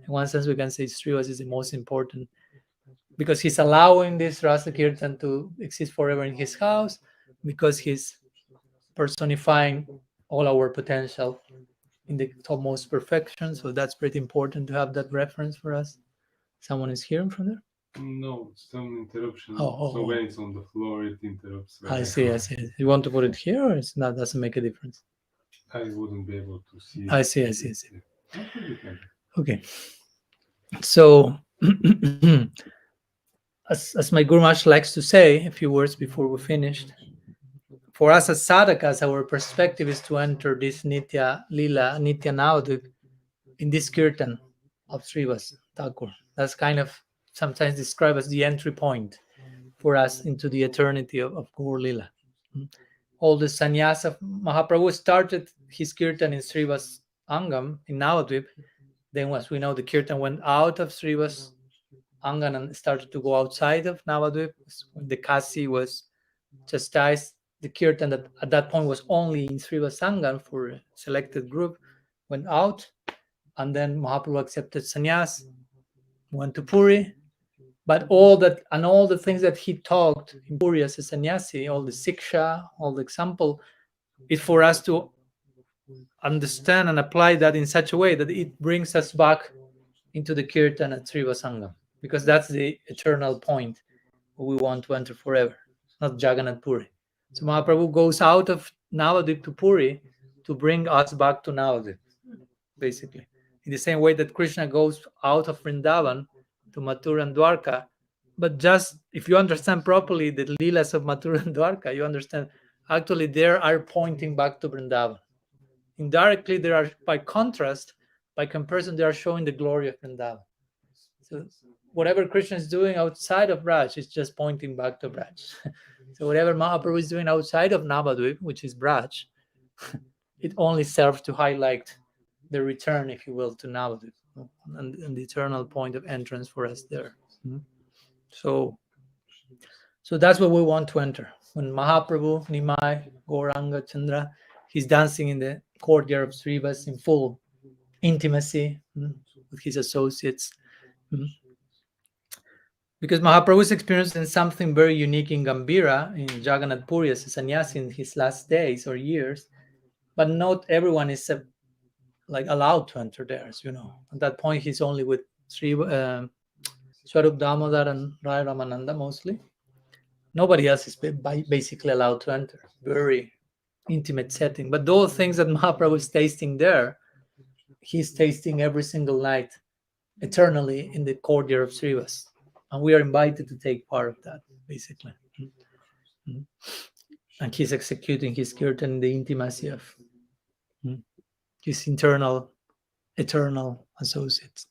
In one sense, we can say Srivas is the most important, because he's allowing this Rasa Kirtan to exist forever in his house, because he's personifying all our potential in the topmost perfection. So that's pretty important to have that reference for us. Someone is hearing from there? No, some interruption. Oh. So when it's on the floor, it interrupts. I see. You want to put it here, or it's not? Doesn't make a difference. I wouldn't be able to see. I see. Okay. So, as my Guru Maharaj likes to say, a few words before we finished, for us as sadhakas, our perspective is to enter this Nitya Lila, Nitya Navadvip, in this kirtan of Srivas Thakur. That's kind of sometimes described as the entry point for us into the eternity of Gaura-Lila. All the sannyasa, Mahaprabhu started his kirtan in Srivas Angam in Navadvip. Then, as we know, the kirtan went out of Srivas Angam and started to go outside of Navadvip. When the Kasi was chastised, the kirtan that at that point was only in Srivas Angam for a selected group went out, and then Mahaprabhu accepted sannyas, went to Puri. But all the things that he taught in Puri as a sannyasi, all the siksha, all the example, is for us to understand and apply that in such a way that it brings us back into the kirtan at Srivas Angam, because that's the eternal point where we want to enter forever, not Jagannath Puri. So Mahaprabhu goes out of Navadvip to Puri to bring us back to Navadvip, basically. In the same way that Krishna goes out of Vrindavan to Mathura and Dwarka. But just if you understand properly the Leelas of Mathura and Dwarka, you understand actually they are pointing back to Vrindavan. Indirectly, they are, by contrast, by comparison, they are showing the glory of Vrindavan. So whatever Krishna is doing outside of Braj is just pointing back to Braj. So whatever Mahaprabhu is doing outside of Navadvip, which is Braj, it only serves to highlight the return, if you will, to Navadvip, and the eternal point of entrance for us there. So that's where we want to enter. When Mahaprabhu, Nimai, Gauranga, Chandra, he's dancing in the courtyard of Srivas in full intimacy with his associates. Because Mahaprabhu is experiencing something very unique in Gambhira, in Jagannath Puri as a sannyasi in his last days or years, but not everyone is allowed to enter there, as you know. At that point, he's only with Swarup Damodar and Rai Ramananda mostly. Nobody else is basically allowed to enter. Very intimate setting. But those things that Mahaprabhu is tasting there, he's tasting every single night, eternally in the courtyard of Srivas. And we are invited to take part of that, basically. And he's executing his kirtan in the intimacy of his eternal associates.